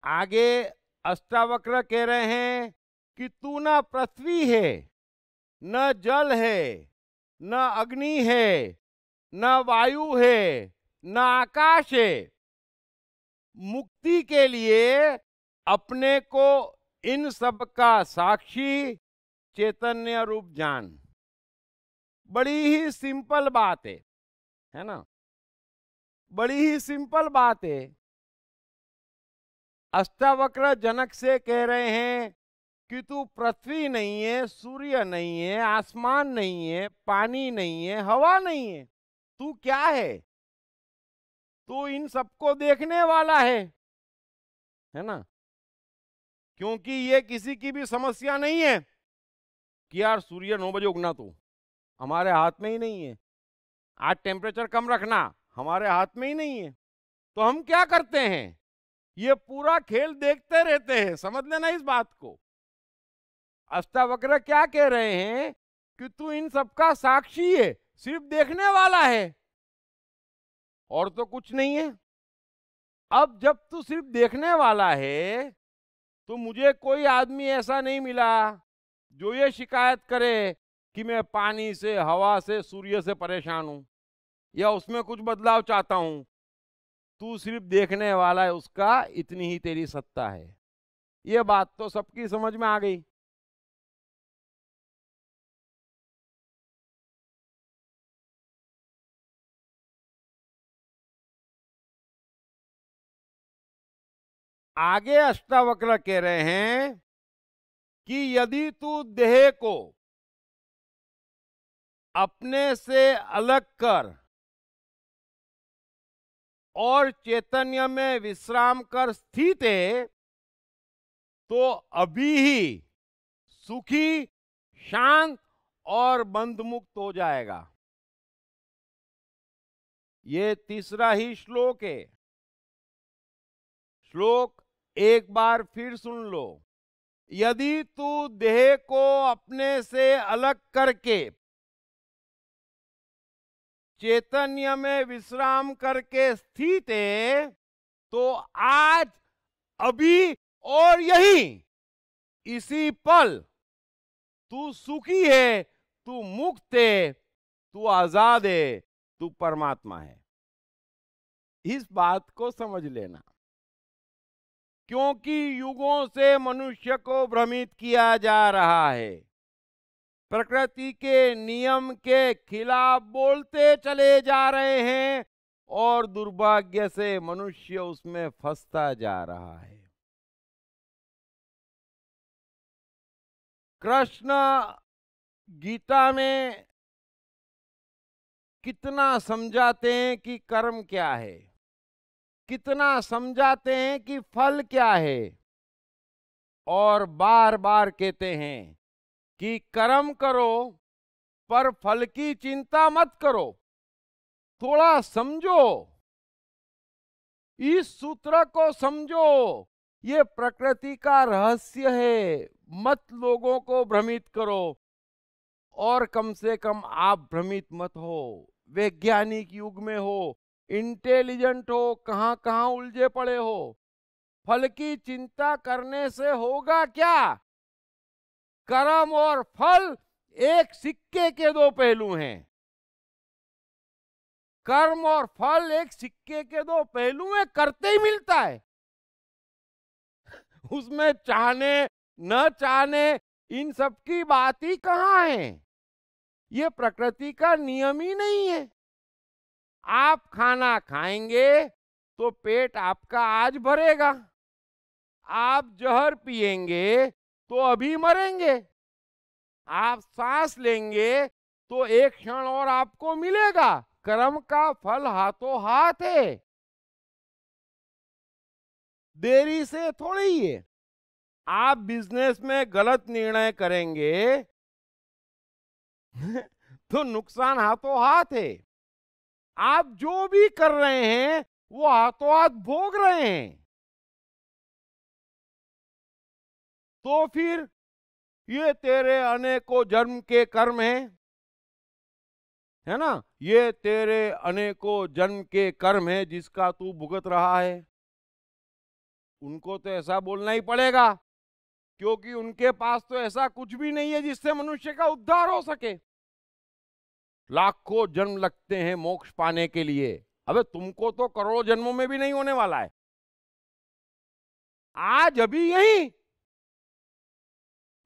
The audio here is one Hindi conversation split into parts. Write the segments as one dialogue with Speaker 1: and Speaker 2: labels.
Speaker 1: आगे अष्टावक्र कह रहे हैं कि तू न पृथ्वी है, न जल है, न अग्नि है, न वायु है, न आकाश है। मुक्ति के लिए अपने को इन सब का साक्षी चैतन्य रूप जान। बड़ी ही सिंपल बात है ना, बड़ी ही सिंपल बात है। अष्टावक्र जनक से कह रहे हैं कि तू पृथ्वी नहीं है, सूर्य नहीं है, आसमान नहीं है, पानी नहीं है, हवा नहीं है, तू क्या है? तू इन सबको देखने वाला है ना। क्योंकि ये किसी की भी समस्या नहीं है कि यार सूर्य 9 बजे उगना, तो हमारे हाथ में ही नहीं है। आज टेम्परेचर कम रखना हमारे हाथ में ही नहीं है। तो हम क्या करते हैं, ये पूरा खेल देखते रहते हैं। समझ लेना इस बात को। अष्टावक्र क्या कह रहे हैं कि तू इन सबका साक्षी है, सिर्फ देखने वाला है और तो कुछ नहीं है। अब जब तू सिर्फ देखने वाला है तो मुझे कोई आदमी ऐसा नहीं मिला जो ये शिकायत करे कि मैं पानी से, हवा से, सूर्य से परेशान हूं या उसमें कुछ बदलाव चाहता हूं। तू सिर्फ देखने वाला है, उसका इतनी ही तेरी सत्ता है। ये बात तो सबकी समझ में आ गई। आगे अष्टावक्र कह रहे हैं कि यदि तू देह को अपने से अलग कर और चैतन्य में विश्राम कर स्थित है तो अभी ही सुखी, शांत और बंधमुक्त हो जाएगा। ये तीसरा ही श्लोक है। श्लोक एक बार फिर सुन लो। यदि तू देह को अपने से अलग करके चैतन्य में विश्राम करके स्थित है तो आज, अभी और यही, इसी पल तू सुखी है, तू मुक्त है, तू आजाद है, तू परमात्मा है। इस बात को समझ लेना। क्योंकि युगों से मनुष्य को भ्रमित किया जा रहा है, प्रकृति के नियम के खिलाफ बोलते चले जा रहे हैं और दुर्भाग्य से मनुष्य उसमें फंसता जा रहा है। कृष्ण गीता में कितना समझाते हैं कि कर्म क्या है, कितना समझाते हैं कि फल क्या है, और बार बार कहते हैं कि कर्म करो पर फल की चिंता मत करो। थोड़ा समझो, इस सूत्र को समझो। ये प्रकृति का रहस्य है। मत लोगों को भ्रमित करो, और कम से कम आप भ्रमित मत हो। वैज्ञानिक युग में हो, इंटेलिजेंट हो, कहां कहां उलझे पड़े हो, फल की चिंता करने से होगा क्या? कर्म और फल एक सिक्के के दो पहलू हैं। कर्म और फल एक सिक्के के दो पहलू हैं, करते ही मिलता है। उसमें चाहने न चाहने इन सब की बात ही कहां है। ये प्रकृति का नियम ही नहीं है। आप खाना खाएंगे तो पेट आपका आज भरेगा, आप जहर पिएंगे तो अभी मरेंगे, आप सांस लेंगे तो एक क्षण और आपको मिलेगा। कर्म का फल हाथों हाथ है, देरी से थोड़ी है। आप बिजनेस में गलत निर्णय करेंगे तो नुकसान हाथों हाथ है। आप जो भी कर रहे हैं वो हाथों हाथ भोग रहे हैं। तो फिर ये तेरे अनेकों जन्म के कर्म हैं, है ना। ये तेरे अनेकों जन्म के कर्म है जिसका तू भुगत रहा है। उनको तो ऐसा बोलना ही पड़ेगा, क्योंकि उनके पास तो ऐसा कुछ भी नहीं है जिससे मनुष्य का उद्धार हो सके। लाखों जन्म लगते हैं मोक्ष पाने के लिए, अबे तुमको तो करोड़ों जन्मों में भी नहीं होने वाला है। आज अभी यही,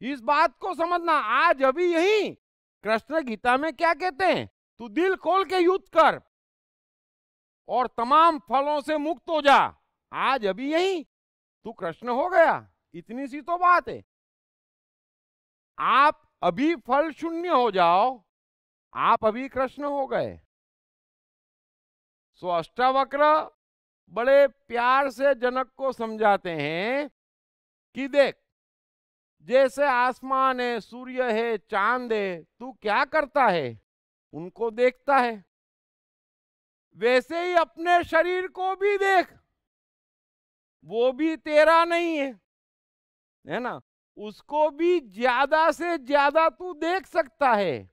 Speaker 1: इस बात को समझना, आज अभी यही। कृष्ण गीता में क्या कहते हैं? तू दिल खोल के युद्ध कर और तमाम फलों से मुक्त हो जा। आज अभी यही तू कृष्ण हो गया, इतनी सी तो बात है। आप अभी फल शून्य हो जाओ, आप अभी कृष्ण हो गए। सो अष्टावक्र बड़े प्यार से जनक को समझाते हैं कि देख, जैसे आसमान है, सूर्य है, चांद है, तू क्या करता है? उनको देखता है। वैसे ही अपने शरीर को भी देख, वो भी तेरा नहीं है ना? उसको भी ज्यादा से ज्यादा तू देख सकता है।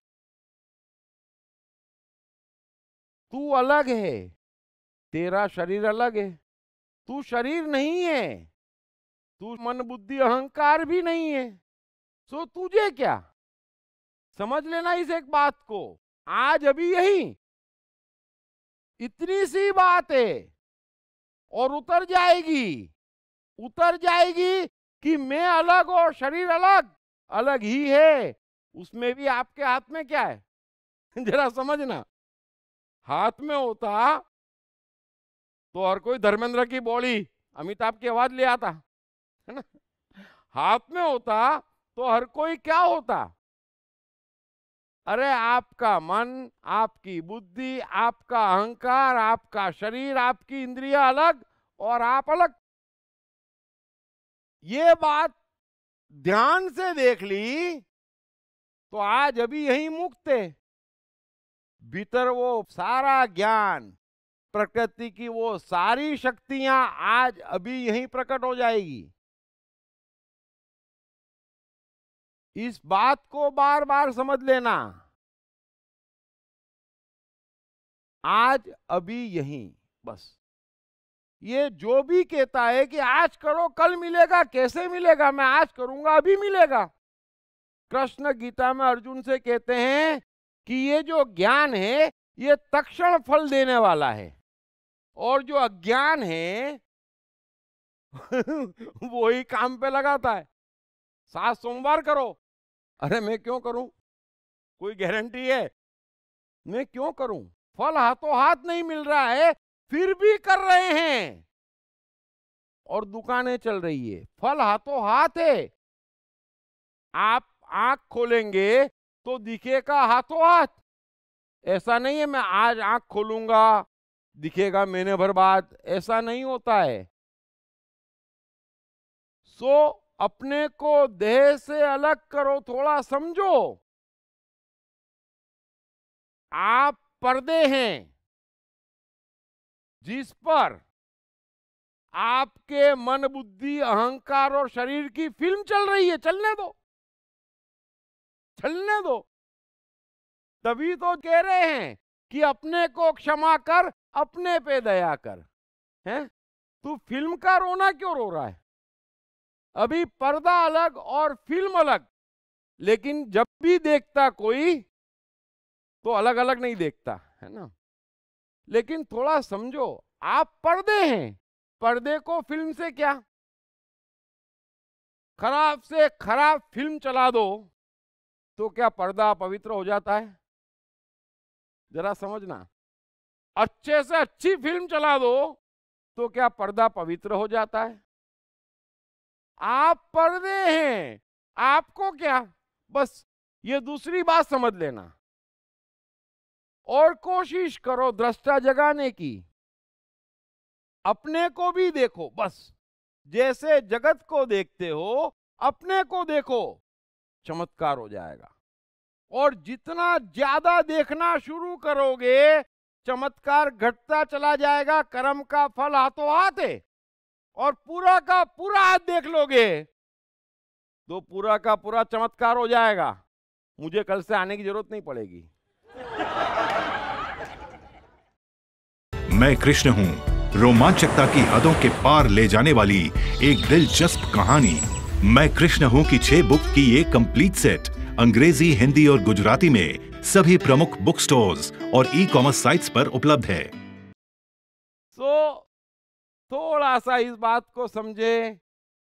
Speaker 1: तू अलग है, तेरा शरीर अलग है। तू शरीर नहीं है, तू मन बुद्धि अहंकार भी नहीं है। सो तुझे क्या? समझ लेना इस एक बात को। आज अभी यही, इतनी सी बात है, और उतर जाएगी, उतर जाएगी कि मैं अलग और शरीर अलग, अलग ही है। उसमें भी आपके हाथ में क्या है? जरा समझना। हाथ में होता तो हर कोई धर्मेंद्र की बॉडी, अमिताभ की आवाज ले आता, है ना? हाथ में होता तो हर कोई क्या होता? अरे आपका मन, आपकी बुद्धि, आपका अहंकार, आपका शरीर, आपकी इंद्रियां अलग और आप अलग। ये बात ध्यान से देख ली तो आज अभी यही मुक्त है। भीतर वो सारा ज्ञान, प्रकृति की वो सारी शक्तियां आज अभी यहीं प्रकट हो जाएगी। इस बात को बार बार समझ लेना। आज अभी यहीं, बस। ये जो भी कहता है कि आज करो कल मिलेगा, कैसे मिलेगा? मैं आज करूंगा अभी मिलेगा। कृष्ण गीता में अर्जुन से कहते हैं कि ये जो ज्ञान है ये तत्क्षण फल देने वाला है, और जो अज्ञान है वो ही काम पे लगाता है। 7 सोमवार करो, अरे मैं क्यों करूं? कोई गारंटी है? मैं क्यों करूं? फल हाथों हाथ नहीं मिल रहा है, फिर भी कर रहे हैं। और दुकानें चल रही है, फल हाथों हाथ है। आप आंख खोलेंगे तो दिखेगा हाथों हाथ। ऐसा नहीं है मैं आज आंख खोलूंगा दिखेगा महीने भर बाद, ऐसा नहीं होता है। सो अपने को देह से अलग करो, थोड़ा समझो। आप पर्दे हैं जिस पर आपके मन, बुद्धि, अहंकार और शरीर की फिल्म चल रही है। चलने दो, चलने दो। तभी तो कह रहे हैं कि अपने को क्षमा कर, अपने पे दया कर। हैं? तू फिल्म का रोना क्यों रो रहा है? अभी पर्दा अलग और फिल्म अलग, लेकिन जब भी देखता कोई तो अलग अलग नहीं देखता, है ना? लेकिन थोड़ा समझो, आप पर्दे हैं। पर्दे को फिल्म से क्या? खराब से खराब फिल्म चला दो तो क्या पर्दा पवित्र हो जाता है? जरा समझना। अच्छे से अच्छी फिल्म चला दो तो क्या पर्दा पवित्र हो जाता है? आप पर्दे हैं, आपको क्या? बस ये दूसरी बात समझ लेना, और कोशिश करो दृष्टा जगाने की। अपने को भी देखो, बस जैसे जगत को देखते हो अपने को देखो, चमत्कार हो जाएगा। और जितना ज्यादा देखना शुरू करोगे चमत्कार घटता चला जाएगा। कर्म का फल हाथों हाथ है, और पूरा का पूरा हाथ देख लोगे तो पूरा का पूरा चमत्कार हो जाएगा। मुझे कल से आने की जरूरत नहीं पड़ेगी।
Speaker 2: मैं कृष्ण हूं रोमांचकता की हदों के पार ले जाने वाली एक दिलचस्प कहानी मैं कृष्ण हूं की 6 बुक की ये कंप्लीट सेट अंग्रेजी, हिंदी और गुजराती में सभी प्रमुख बुक स्टोर्स और ई-कॉमर्स साइट्स पर उपलब्ध है।
Speaker 1: थोड़ा सा इस बात को समझे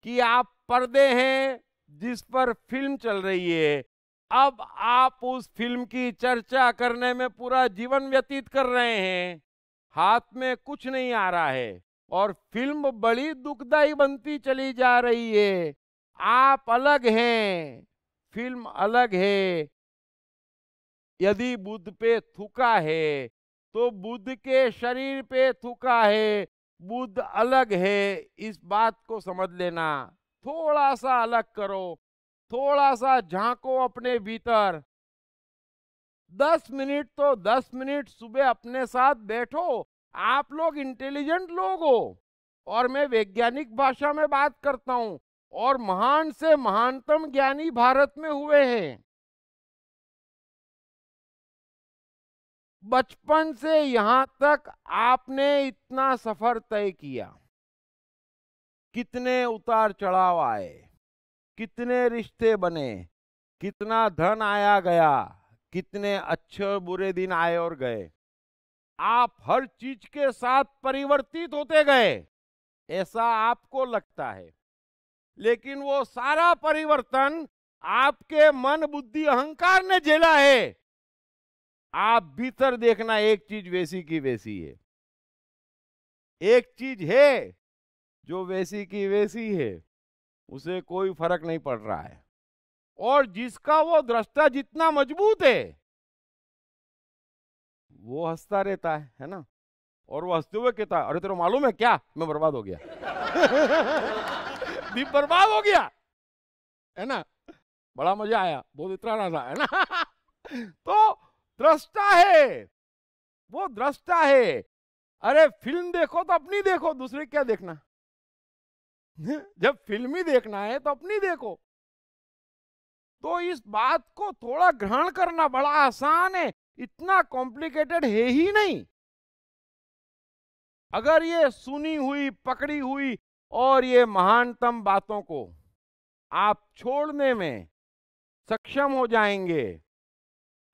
Speaker 1: कि आप पर्दे हैं जिस पर फिल्म चल रही है। अब आप उस फिल्म की चर्चा करने में पूरा जीवन व्यतीत कर रहे हैं, हाथ में कुछ नहीं आ रहा है और फिल्म बड़ी दुखदाई बनती चली जा रही है। आप अलग हैं, फिल्म अलग है। यदि बुद्ध पे थूका है तो बुद्ध के शरीर पे थूका है, बुद्ध अलग है। इस बात को समझ लेना। थोड़ा सा अलग करो, थोड़ा सा झांको अपने भीतर। 10 मिनट तो 10 मिनट सुबह अपने साथ बैठो। आप लोग इंटेलिजेंट लोग हो और मैं वैज्ञानिक भाषा में बात करता हूं और महान से महानतम ज्ञानी भारत में हुए हैं। बचपन से यहां तक आपने इतना सफर तय किया, कितने उतार चढ़ाव आए, कितने रिश्ते बने, कितना धन आया गया, कितने अच्छे बुरे दिन आए और गए। आप हर चीज के साथ परिवर्तित होते गए, ऐसा आपको लगता है, लेकिन वो सारा परिवर्तन आपके मन, बुद्धि, अहंकार ने झेला है। आप भीतर देखना, एक चीज वैसी की वैसी है। एक चीज है जो वैसी की वैसी है, उसे कोई फर्क नहीं पड़ रहा है। और जिसका वो दृष्टा जितना मजबूत है वो हंसता रहता है ना। और वो हंसते हुए कहता है, अरे तेरे मालूम है क्या, मैं बर्बाद हो गया। दीप बर्बाद हो गया, है ना। बड़ा मजा आया, बहुत इतना था, है ना। तो दृष्टा है, वो दृष्टा है। अरे फिल्म देखो तो अपनी देखो, दूसरे क्या देखना। जब फिल्म ही देखना है तो अपनी देखो। तो इस बात को थोड़ा ग्रहण करना बड़ा आसान है, इतना कॉम्प्लिकेटेड है ही नहीं। अगर ये सुनी हुई, पकड़ी हुई और ये महानतम बातों को आप छोड़ने में सक्षम हो जाएंगे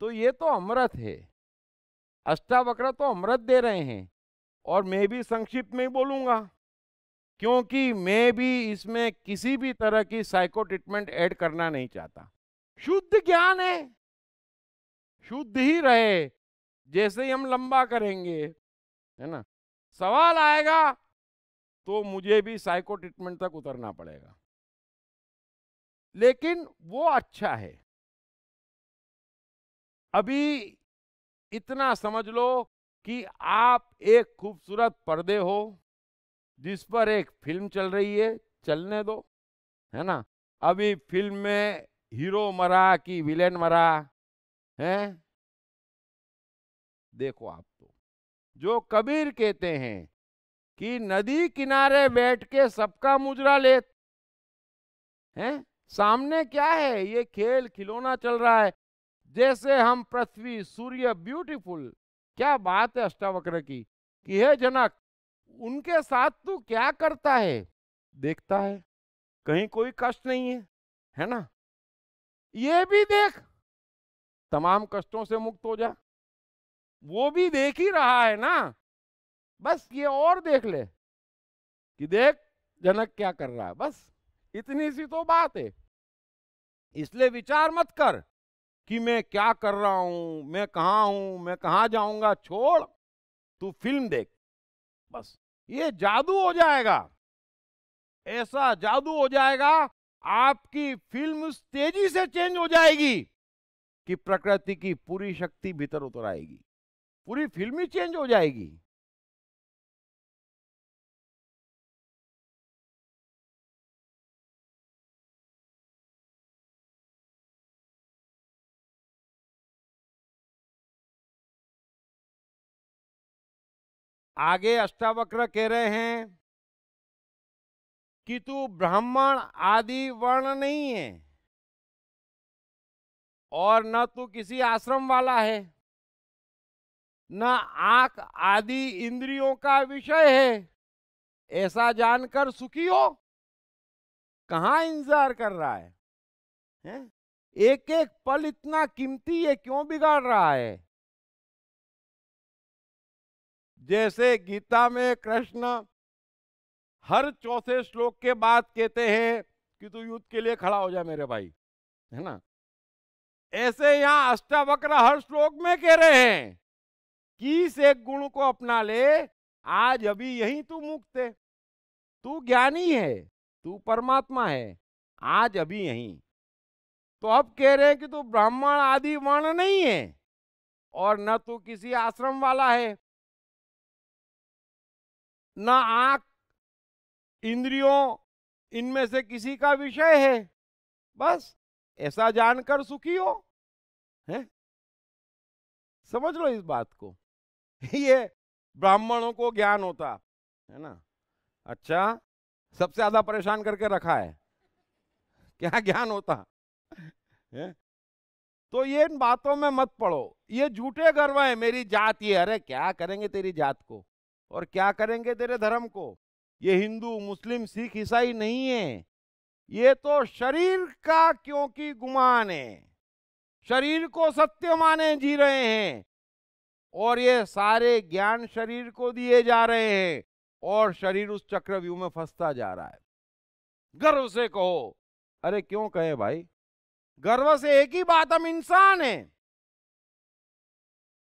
Speaker 1: तो ये तो अमृत है। अष्टावक्र तो अमृत दे रहे हैं और मैं भी संक्षिप्त में बोलूंगा, क्योंकि मैं भी इसमें किसी भी तरह की साइको ट्रीटमेंट ऐड करना नहीं चाहता। शुद्ध ज्ञान है, शुद्ध ही रहे। जैसे ही हम लंबा करेंगे, है ना, सवाल आएगा तो मुझे भी साइको ट्रीटमेंट तक उतरना पड़ेगा, लेकिन वो अच्छा है। अभी इतना समझ लो कि आप एक खूबसूरत पर्दे हो जिस पर एक फिल्म चल रही है, चलने दो, है ना। अभी फिल्म में हीरो मरा कि विलेन मरा है, देखो आप तो। जो कबीर कहते हैं कि नदी किनारे बैठ के सबका मुजरा ले, हैं, सामने क्या है, ये खेल खिलौना चल रहा है। जैसे हम पृथ्वी, सूर्य, ब्यूटीफुल, क्या बात है अष्टावक्र की कि हे जनक, उनके साथ तू क्या करता है, देखता है, कहीं कोई कष्ट नहीं है ना। ये भी देख, तमाम कष्टों से मुक्त हो जा। वो भी देख ही रहा है ना, बस ये और देख ले कि देख जनक क्या कर रहा है, बस इतनी सी तो बात है। इसलिए विचार मत कर कि मैं क्या कर रहा हूं, मैं कहां हूं, मैं कहां जाऊंगा। छोड़, तू फिल्म देख, बस ये जादू हो जाएगा। ऐसा जादू हो जाएगा, आपकी फिल्म उस तेजी से चेंज हो जाएगी कि प्रकृति की पूरी शक्ति भीतर उतर आएगी, पूरी फिल्म ही चेंज हो जाएगी। आगे अष्टावक्र कह रहे हैं कि तू ब्राह्मण आदि वर्ण नहीं है और न तू किसी आश्रम वाला है, न आंख आदि इंद्रियों का विषय है, ऐसा जानकर सुखी हो। कहां इंतजार कर रहा है? एक एक पल इतना कीमती है, क्यों बिगाड़ रहा है? जैसे गीता में कृष्ण हर चौथे श्लोक के बाद कहते हैं कि तू युद्ध के लिए खड़ा हो जा मेरे भाई, है ना, ऐसे यहां अष्टावक्र हर श्लोक में कह रहे हैं कि इस एक गुण को अपना ले, आज अभी यही तू मुक्त है, तू ज्ञानी है, तू परमात्मा है, आज अभी यही। तो अब कह रहे हैं कि तू ब्राह्मण आदि वर्ण नहीं है और न तू किसी आश्रम वाला है, न आंख इंद्रियों इनमें से किसी का विषय है, बस ऐसा जानकर सुखी हो। है? समझ लो इस बात को। ये ब्राह्मणों को ज्ञान होता है ना। अच्छा, सबसे ज्यादा परेशान करके रखा है, क्या ज्ञान होता है? तो ये इन बातों में मत पड़ो, ये झूठे गर्व है, मेरी जात ये, अरे क्या करेंगे तेरी जात को और क्या करेंगे तेरे धर्म को? ये हिंदू मुस्लिम सिख ईसाई नहीं है, ये तो शरीर का क्योंकि गुमान है, शरीर को सत्य माने जी रहे हैं और ये सारे ज्ञान शरीर को दिए जा रहे हैं और शरीर उस चक्रव्यूह में फंसता जा रहा है। गर्व से कहो, अरे क्यों कहे भाई, गर्व से एक ही बात, हम इंसान हैं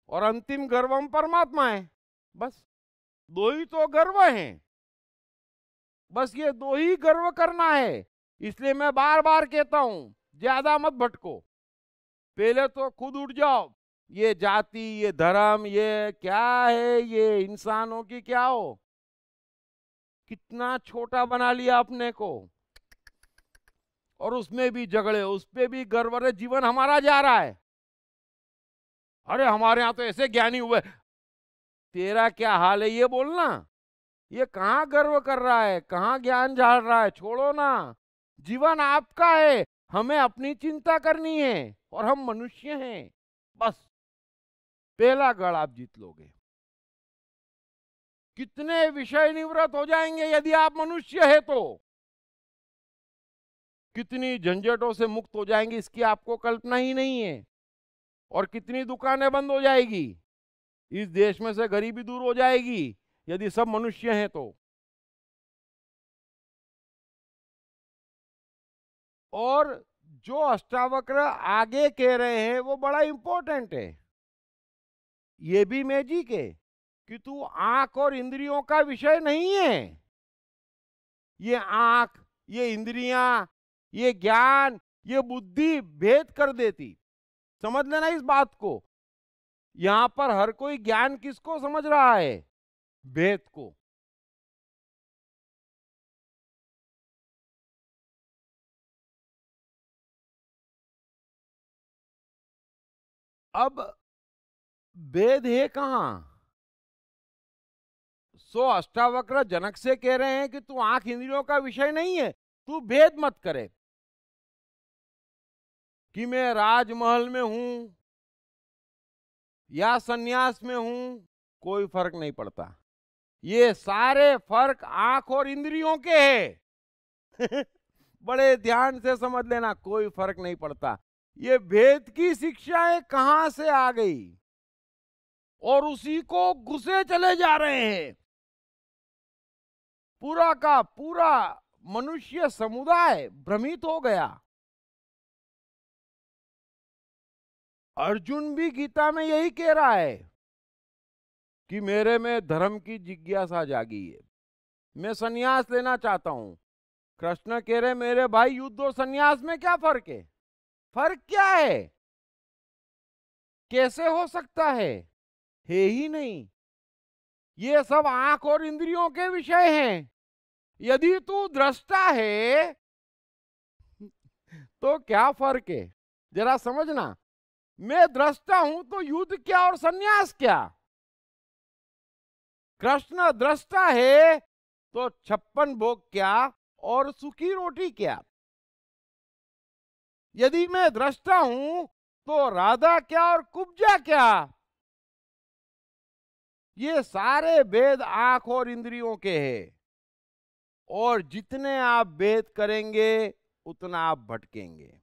Speaker 1: और अंतिम गर्व हम परमात्मा है, बस दो ही तो गर्व हैं, बस ये दो ही गर्व करना है। इसलिए मैं बार बार कहता हूं, ज्यादा मत भटको, पहले तो खुद उठ जाओ। ये जाति, ये धर्म, ये क्या है, ये इंसानों की क्या हो, कितना छोटा बना लिया अपने को, और उसमें भी झगड़े, उस पे भी गर्व। अरे जीवन हमारा जा रहा है, अरे हमारे यहां तो ऐसे ज्ञानी हुए, तेरा क्या हाल है ये बोलना। ये कहां गर्व कर रहा है, कहां ज्ञान झाड़ रहा है, छोड़ो ना। जीवन आपका है, हमें अपनी चिंता करनी है और हम मनुष्य हैं, बस पहला गढ़ आप जीत लोगे। कितने विषय निवृत्त हो जाएंगे यदि आप मनुष्य है तो, कितनी झंझटों से मुक्त हो जाएंगे इसकी आपको कल्पना ही नहीं है, और कितनी दुकानें बंद हो जाएगी, इस देश में से गरीबी दूर हो जाएगी यदि सब मनुष्य हैं तो। और जो अष्टावक्र आगे कह रहे हैं वो बड़ा इंपॉर्टेंट है, ये भी मैजिक है कि तू आंख और इंद्रियों का विषय नहीं है। ये आंख, ये इंद्रियां, ये ज्ञान, ये बुद्धि भेद कर देती, समझ लेना इस बात को। यहां पर हर कोई ज्ञान किसको समझ रहा है, भेद को। अब भेद है कहां? सो अष्टावक्र जनक से कह रहे हैं कि तू आंख इंद्रियों का विषय नहीं है, तू भेद मत करे कि मैं राजमहल में हूं या सन्यास में हूं, कोई फर्क नहीं पड़ता। ये सारे फर्क आंख और इंद्रियों के हैं। बड़े ध्यान से समझ लेना, कोई फर्क नहीं पड़ता। ये भेद की शिक्षाएं कहां से आ गई और उसी को घुसे चले जा रहे हैं। पूरा का पूरा मनुष्य समुदाय भ्रमित हो गया। अर्जुन भी गीता में यही कह रहा है कि मेरे में धर्म की जिज्ञासा जागी है, मैं सन्यास लेना चाहता हूं। कृष्ण कह रहे मेरे भाई, युद्ध और सन्यास में क्या फर्क है? फर्क क्या है? कैसे हो सकता है ही नहीं। ये सब आंख और इंद्रियों के विषय हैं। यदि तू दृष्टा है तो क्या फर्क है, जरा समझना। मैं दृष्टा हूं तो युद्ध क्या और सन्यास क्या? कृष्ण दृष्टा है तो 56 भोग क्या और सूखी रोटी क्या? यदि मैं दृष्टा हूं तो राधा क्या और कुब्जा क्या? ये सारे भेद आंख और इंद्रियों के हैं, और जितने आप भेद करेंगे उतना आप भटकेंगे।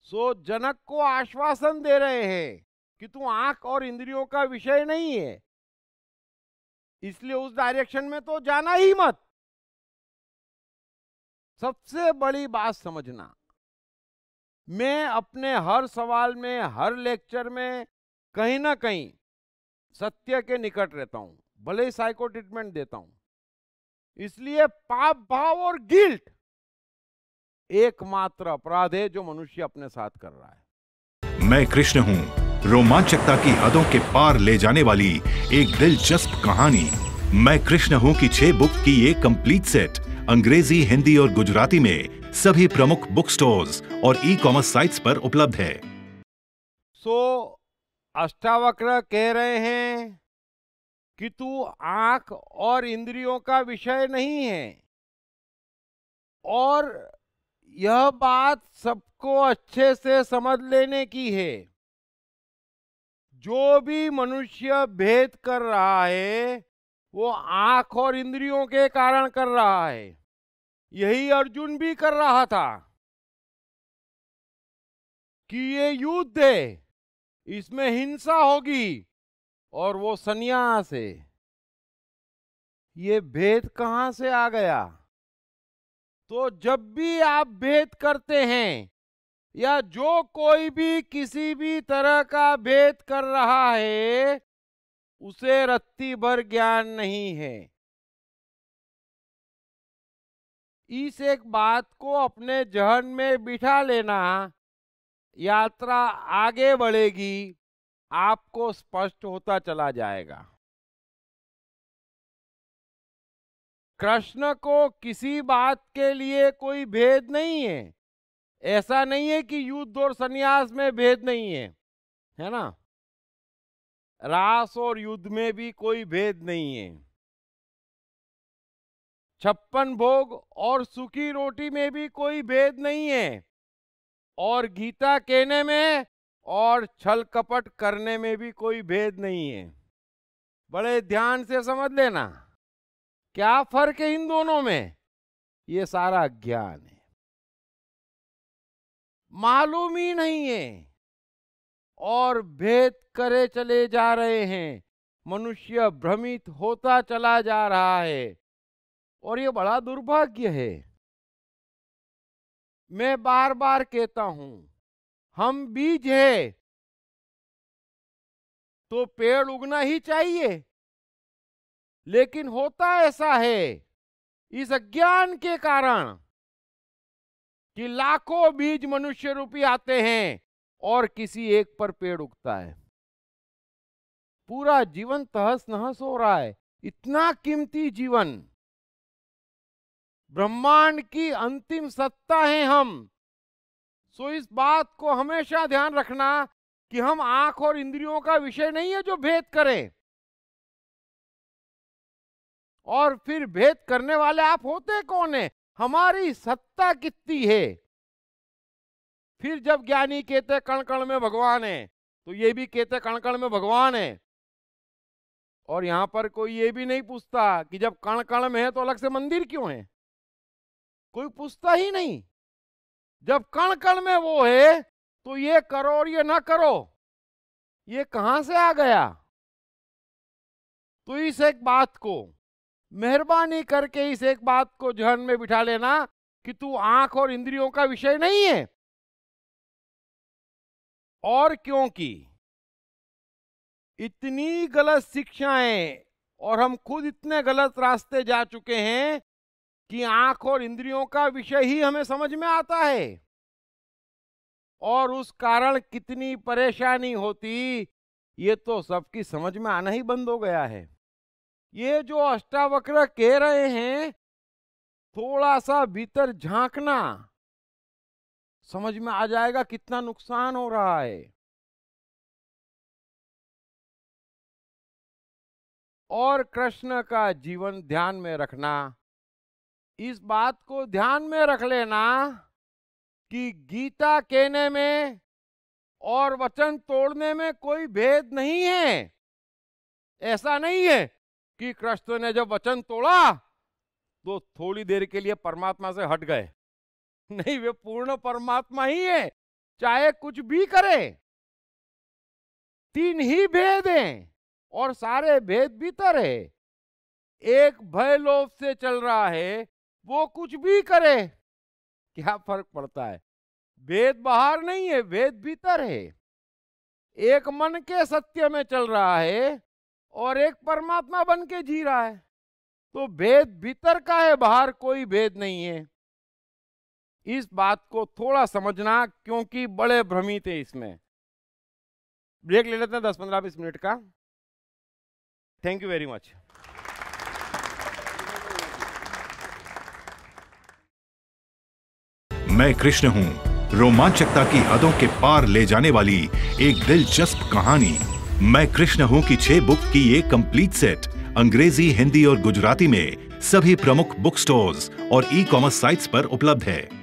Speaker 1: सो जनक को आश्वासन दे रहे हैं कि तू आंख और इंद्रियों का विषय नहीं है, इसलिए उस डायरेक्शन में तो जाना ही मत। सबसे बड़ी बात समझना, मैं अपने हर सवाल में, हर लेक्चर में कहीं ना कहीं सत्य के निकट रहता हूं, भले ही साइको ट्रीटमेंट देता हूं। इसलिए पाप भाव और गिल्ट एकमात्र अपराध है जो मनुष्य अपने साथ कर रहा है।
Speaker 2: मैं कृष्ण हूं, रोमांचकता की हदों के पार ले जाने वाली एक दिलचस्प कहानी। मैं कृष्ण हूं की 6 बुक की एक कंप्लीट सेट अंग्रेजी, हिंदी और गुजराती में सभी प्रमुख बुक स्टोर्स और ई-कॉमर्स साइट्स पर उपलब्ध है।
Speaker 1: सो अष्टावक्र कह रहे हैं कि तू आंख और इंद्रियों का विषय नहीं है, और यह बात सबको अच्छे से समझ लेने की है। जो भी मनुष्य भेद कर रहा है वो आंख और इंद्रियों के कारण कर रहा है। यही अर्जुन भी कर रहा था कि ये युद्ध है, इसमें हिंसा होगी, और वो संन्यास है। ये भेद कहां से आ गया? तो जब भी आप भेद करते हैं, या जो कोई भी किसी भी तरह का भेद कर रहा है, उसे रत्ती भर ज्ञान नहीं है। इस एक बात को अपने जहन में बिठा लेना, यात्रा आगे बढ़ेगी, आपको स्पष्ट होता चला जाएगा। कृष्ण को किसी बात के लिए कोई भेद नहीं है। ऐसा नहीं है कि युद्ध और संन्यास में भेद नहीं है ना? रास और युद्ध में भी कोई भेद नहीं है। 56 भोग और सूखी रोटी में भी कोई भेद नहीं है, और गीता कहने में और छल कपट करने में भी कोई भेद नहीं है। बड़े ध्यान से समझ लेना, क्या फर्क है इन दोनों में? ये सारा ज्ञान है, मालूम ही नहीं है, और भेद करे चले जा रहे हैं। मनुष्य भ्रमित होता चला जा रहा है, और ये बड़ा दुर्भाग्य है। मैं बार बार कहता हूं, हम बीज है तो पेड़ उगना ही चाहिए, लेकिन होता ऐसा है इस अज्ञान के कारण कि लाखों बीज मनुष्य रूपी आते हैं और किसी एक पर पेड़ उगता है। पूरा जीवन तहस नहस हो रहा है। इतना कीमती जीवन, ब्रह्मांड की अंतिम सत्ता है हम। सो इस बात को हमेशा ध्यान रखना कि हम आंख और इंद्रियों का विषय नहीं है जो भेद करें। और फिर भेद करने वाले आप होते कौन है? हमारी सत्ता कितनी है? फिर जब ज्ञानी कहते कण कण में भगवान है, तो ये भी कहते कण कण में भगवान है। और यहां पर कोई ये भी नहीं पूछता कि जब कण कण में है तो अलग से मंदिर क्यों है? कोई पूछता ही नहीं। जब कण कण में वो है तो ये करो और ये ना करो, ये कहां से आ गया? तो इस एक बात को मेहरबानी करके, इस एक बात को जहन में बिठा लेना कि तू आंख और इंद्रियों का विषय नहीं है। और क्योंकि इतनी गलत शिक्षाएं और हम खुद इतने गलत रास्ते जा चुके हैं कि आंख और इंद्रियों का विषय ही हमें समझ में आता है, और उस कारण कितनी परेशानी होती, ये तो सबकी समझ में आना ही बंद हो गया है। ये जो अष्टावक्र कह रहे हैं, थोड़ा सा भीतर झांकना, समझ में आ जाएगा कितना नुकसान हो रहा है। और कृष्ण का जीवन ध्यान में रखना, इस बात को ध्यान में रख लेना कि गीता कहने में और वचन तोड़ने में कोई भेद नहीं है। ऐसा नहीं है कि कृष्ण ने जब वचन तोड़ा तो थोड़ी देर के लिए परमात्मा से हट गए। नहीं, वे पूर्ण परमात्मा ही है, चाहे कुछ भी करे। 3 ही भेद हैं और सारे भेद भीतर है। एक भय लोभ से चल रहा है, वो कुछ भी करे, क्या फर्क पड़ता है? भेद बाहर नहीं है, भेद भीतर है। एक मन के सत्य में चल रहा है और एक परमात्मा बन के जी रहा है, तो भेद भीतर का है, बाहर कोई भेद नहीं है। इस बात को थोड़ा समझना, क्योंकि बड़े भ्रमित है इसमें। ब्रेक ले लेते हैं 10-15-20 मिनट का। Thank you very much.
Speaker 2: मैं कृष्ण हूं, रोमांचकता की हदों के पार ले जाने वाली एक दिलचस्प कहानी। मैं कृष्ण हूं की 6 बुक की एक कंप्लीट सेट अंग्रेजी, हिंदी और गुजराती में सभी प्रमुख बुक स्टोर्स और ई-कॉमर्स साइट्स पर उपलब्ध है।